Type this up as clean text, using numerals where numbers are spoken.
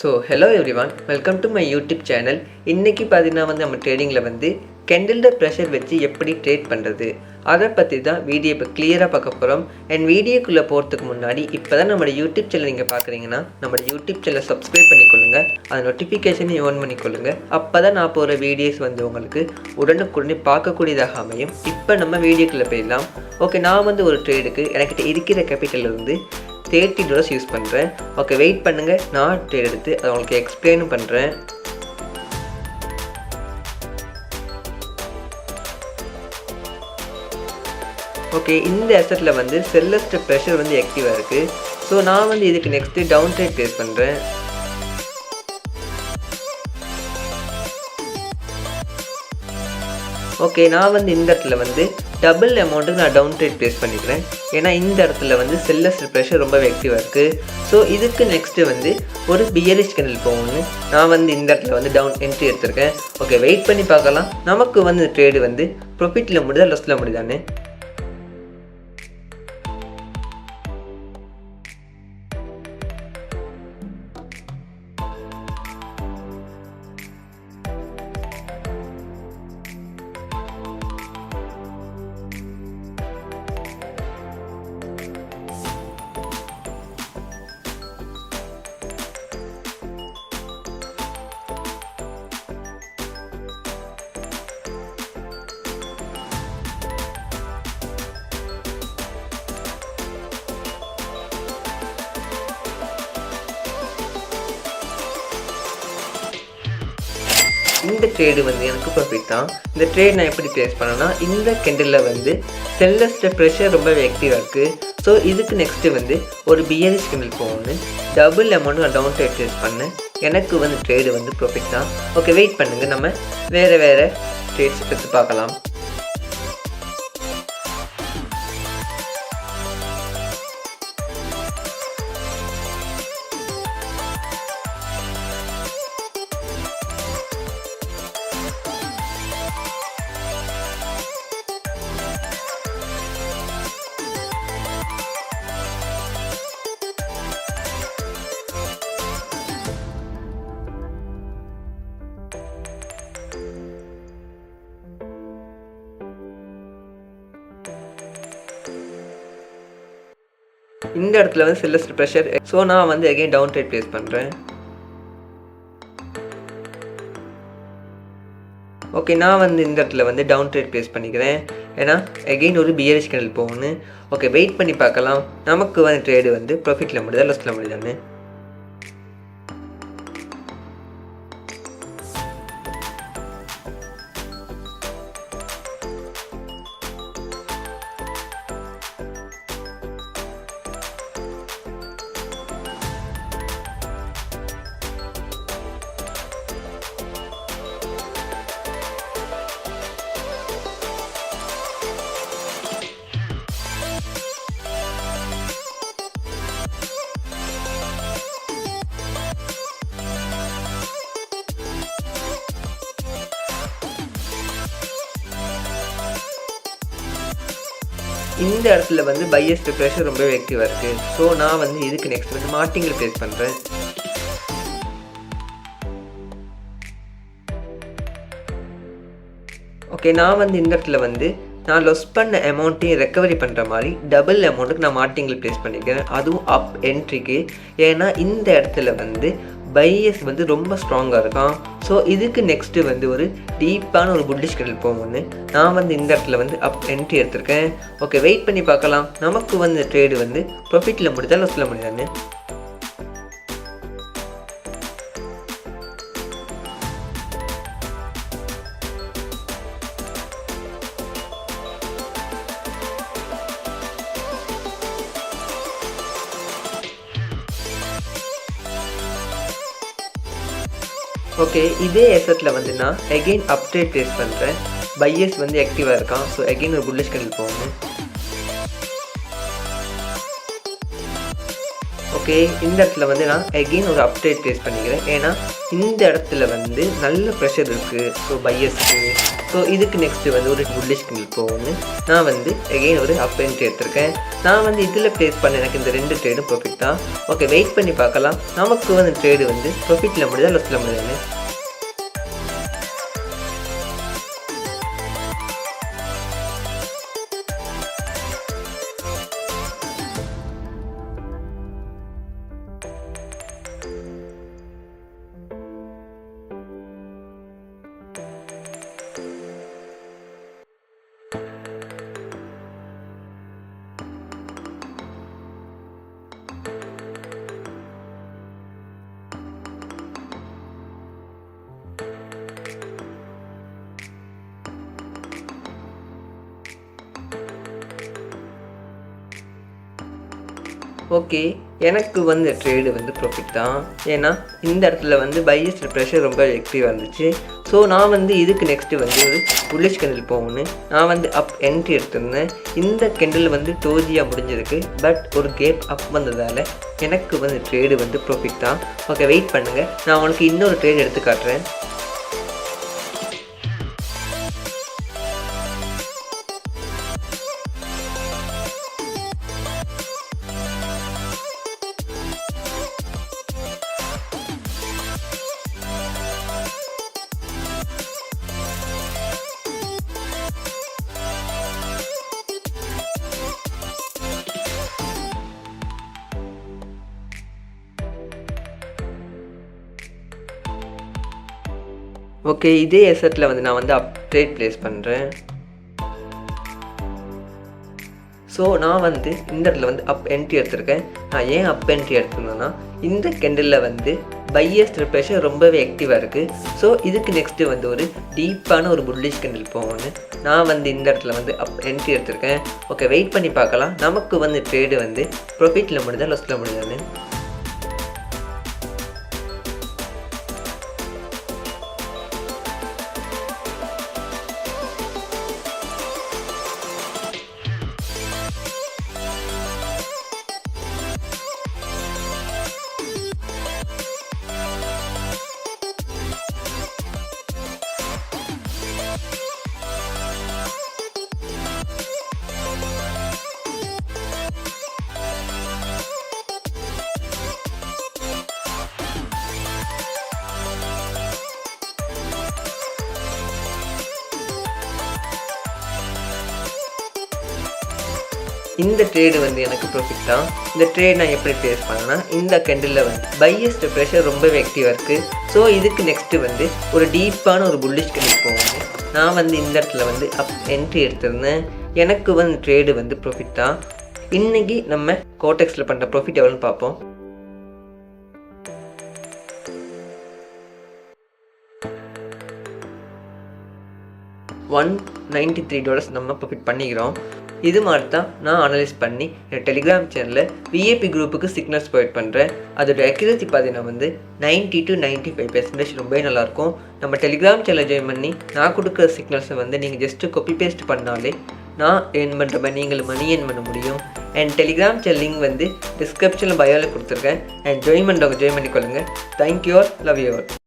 Hello everyone, welcome to my YouTube channel. இன்னைக்கு பாத்தீங்கன்னா நம்ம ட்ரேடிங்ல கேண்டில்ல பிரஷர் வச்சு எப்படி ட்ரேட் பண்றது அத பத்தி தான் வீடியோ இப்ப கிளியரா பார்க்க போறோம். and வீடியோக்குள்ள போறதுக்கு முன்னாடி இப்பதான் நம்ம YouTube சேனல் நீங்க பார்க்கறீங்கன்னா நம்ம YouTube சேனலை சப்ஸ்கிரைப் பண்ணிக்கொள்ளுங்க. அந்த நோட்டிஃபிகேஷனை ஆன் பண்ணிக்கொள்ளுங்க. அப்பதான் நான் போற வீடியோஸ் உங்களுக்கு உடனுக்குடனே பார்க்கக்கூடியதாக அமையும். இப்போ நம்ம வீடியோக்குள்ள போயிடலாம். ஓகே, நான் ஒரு ட்ரேடுக்கு எனக்கு இருக்கிற கேபிட்டல்ல இருந்து $30 யூஸ் பண்ணுறேன். ஓகே, வெயிட் பண்ணுங்கள், நான் ட்ரேட் எடுத்து அதை உங்களுக்கு எக்ஸ்பிளைனும் பண்ணுறேன். ஓகே, இந்த அசெட்டில் செல்லர்ஸ்ட் ப்ரெஷர் ஆக்டிவாக இருக்குது. ஸோ நான் இதுக்கு நெக்ஸ்ட்டு டவுன் ட்ரேட் ப்ளேஸ் பண்ணுறேன். ஓகே, நான் இந்த இடத்துல டபுள் அமௌண்ட்டுக்கு நான் டவுன் ட்ரேட் ப்ளேஸ் பண்ணிக்கிறேன். ஏன்னா இந்த இடத்துல செல்லர்ஸ் ப்ரெஷர் ரொம்ப ஆக்டிவாக இருக்குது. ஸோ இதுக்கு நெக்ஸ்ட்டு ஒரு பியரிஷ் கேண்டில் போகணும். நான் இந்த இடத்துல டவுன் என்ட்ரி எடுத்திருக்கேன். ஓகே, வெயிட் பண்ணி பார்க்கலாம் நமக்கு ட்ரேடு ப்ராஃபிட்டில் முடியுதா லாஸில் முடியுதான்னு. இந்த ட்ரேடு எனக்கு ப்ராஃபிட் தான். இந்த ட்ரேட் நான் எப்படி ப்ளேஸ் பண்ணேன்னா, இந்த கேண்டிலில் செல்லர்ஸ்ட் ப்ரெஷர் ரொம்ப ஆக்டிவாக இருக்குது. ஸோ இதுக்கு நெக்ஸ்ட்டு ஒரு பியரிஷ் கேண்டில் போகணும். டபுள் அமௌண்ட் நான் டவுன் ட்ரேட் ப்ளேஸ் பண்ணேன். எனக்கு ட்ரேடு ப்ராஃபிட் தான். ஓகே, வெயிட் பண்ணுங்கள், நம்ம வேறு ட்ரேட்ஸ் எடுத்து பார்க்கலாம். இந்த இடத்துல செல்லர்ஸ்ட் ப்ரெஷர். ஸோ நான் அகைன் டவுன் ட்ரேட் ப்ளேஸ் பண்ணுறேன். ஓகே, நான் இந்த இடத்துல டவுன் ட்ரேட் ப்ளேஸ் பண்ணிக்கிறேன். ஏன்னா அகைன் ஒரு பியரிஷ் கேண்டில் போகணும். ஓகே, வெயிட் பண்ணி பார்க்கலாம் நமக்கு ட்ரேடு ப்ராஃபிட்டில் முடியுதா லாஸில் முடியுதான்னு. இந்த இடத்துல பையர்ஸ்ட் ப்ரெஷர் ரொம்ப ஆக்டிவாக இருக்குது. ஸோ நான் இதுக்கு நெக்ஸ்ட் மார்ட்டிங்கில் ப்ளேஸ் பண்ணுறேன். ஓகே, நான் இந்த இடத்துல நான் லொஸ் பண்ண அமௌண்ட்டையும் ரெக்கவரி பண்ணுற மாதிரி டபுள் அமௌண்ட்டுக்கு நான் மார்ட்டிங்கில் ப்ளேஸ் பண்ணிக்கிறேன். அதுவும் அப் என்ட்ரிக்கு. ஏன்னா இந்த இடத்துல பையஸ் ரொம்ப ஸ்ட்ராங்காக இருக்கான். ஸோ இதுக்கு நெக்ஸ்ட்டு ஒரு டீப்பான ஒரு புல்லிஷ் கேண்டில் போகணும்னு நான் இந்த இடத்துல அப் என்ட்ரி எடுத்திருக்கேன். ஓகே, வெயிட் பண்ணி பார்க்கலாம் நமக்கு ட்ரேடு ப்ராஃபிட்டில் முடியுதா லாஸில் முடியுதான்னு. ஓகே, இதே அசெட்டில் நான் அகெயின் அப் ட்ரேட் ப்ளேஸ் பண்ணுறேன். பையர்ஸ் ஆக்டிவாக இருக்கான். ஸோ அகெயின் ஒரு புல்லிஷ் கேண்டில் போகணும். ஓகே, இந்த இடத்துல வந்து நான் அகெயின் ஒரு அப்டேட் ப்ளேஸ் பண்ணிக்கிறேன். ஏன்னா இந்த இடத்துல வந்து நல்ல ப்ரெஷர் இருக்குது. ஸோ பையஸ்க்கு ஸோ இதுக்கு நெக்ஸ்ட்டு வந்து ஒரு புல்லிஷ் கேண்டில் போகணும்னு நான் வந்து அகெயின் ஒரு அப் என்ட்ரி எடுத்திருக்கேன். நான் வந்து இதில் ப்ளேஸ் பண்ண எனக்கு இந்த 2 ட்ரேடும் ப்ராஃபிட் தான். ஓகே, வெயிட் பண்ணி பார்க்கலாம் நமக்கு வந்து ட்ரேடு வந்து ப்ராஃபிட்டில் முடியுதா லாஸில் முடியுதான்னு. ஓகே, எனக்கு வந்து ட்ரேடு வந்து ப்ராஃபிட் தான். ஏன்னா இந்த இடத்துல வந்து பையர்ஸ் ப்ரெஷர் ரொம்ப ஆக்டிவாக இருந்துச்சு. ஸோ நான் வந்து இதுக்கு நெக்ஸ்ட்டு வந்து ஒரு புல்லிஷ் கேண்டில் போகணுன்னு நான் வந்து அப் என்ட்ரி எடுத்திருந்தேன். இந்த கேண்டில் வந்து டோஜியாக முடிஞ்சிருக்கு. பட் ஒரு கேப் அப் வந்ததால் எனக்கு வந்து ட்ரேடு வந்து ப்ராஃபிட் தான். ஓகே, வெயிட் பண்ணுங்கள், நான் உங்களுக்கு இன்னொரு ட்ரேட் எடுத்து காட்டுறேன். ஓகே, இதே எசட்டில் வந்து நான் வந்து ட்ரேட் ப்ளேஸ் பண்ணுறேன். ஸோ நான் வந்து இந்த இடத்துல வந்து அப் என்ட்ரி எடுத்திருக்கேன். நான் ஏன் அப் என்ட்ரி எடுத்திருந்தேன்னா இந்த கேண்டிலில் வந்து பையர்ஸ் ப்ரெஷர் ரொம்பவே ஆக்டிவாக இருக்குது. ஸோ இதுக்கு நெக்ஸ்ட்டு வந்து ஒரு டீப்பான ஒரு புல்லிஷ் கேண்டில் போகணும்னு நான் வந்து இந்த இடத்துல வந்து அப் என்ட்ரி எடுத்திருக்கேன். ஓகே, வெயிட் பண்ணி பார்க்கலாம் நமக்கு வந்து ட்ரேடு வந்து ப்ராஃபிட்டில் முடியுதா லாஸில் முடியுதான்னு. இந்த ட்ரேடு வந்து எனக்கு ப்ராஃபிட் தான். இந்த ட்ரேட் நான் எப்படி ப்ளேஸ் பண்ணேன்னா இந்த கேண்டிலில் வந்து பையர்ஸ் ப்ரெஷர் ரொம்பவே ஆக்டிவாக இருக்குது. ஸோ இதுக்கு நெக்ஸ்ட்டு வந்து ஒரு டீப்பான ஒரு புல்லிஷ் கேண்டில் போகணும். நான் வந்து இந்த இடத்துல வந்து அப் என்ட்ரி எடுத்திருந்தேன். எனக்கு வந்து ட்ரேடு வந்து ப்ராஃபிட் தான். இன்றைக்கி நம்ம கோடெக்ஸில் பண்ணுற ப்ராஃபிட் எவ்வளோன்னு பார்ப்போம். $193 நம்ம ப்ராஃபிட் பண்ணிக்கிறோம். இது மாதிரி தான் நான் அனலைஸ் பண்ணி என் டெலிகிராம் சேனலில் விஏபி குரூப்புக்கு சிக்னல்ஸ் ப்ரொவைட் பண்ணுறேன். அதோட அக்யூரசி பார்த்தீங்கன்னா வந்து 90 to 95% ரொம்பவே நல்லாயிருக்கும். நம்ம டெலிகிராம் சேனலை ஜாயின் பண்ணி நான் கொடுக்குற சிக்னல்ஸை வந்து நீங்கள் ஜஸ்ட்டு காப்பி பேஸ்ட் பண்ணாலே நான் ஏர்ன் பண்ணுற மாதிரி நீங்கள் மணி ஏர்ன் பண்ண முடியும். அண்ட் டெலிகிராம் சேனல் லிங்க் வந்து டிஸ்கிரிப்ஷனில் பயோவில் கொடுத்துருக்கேன். அண்ட் ஜாயின் பண்ணுறவங்க ஜாயின் பண்ணிக்கொள்ளுங்கள். Thank you all, love you all.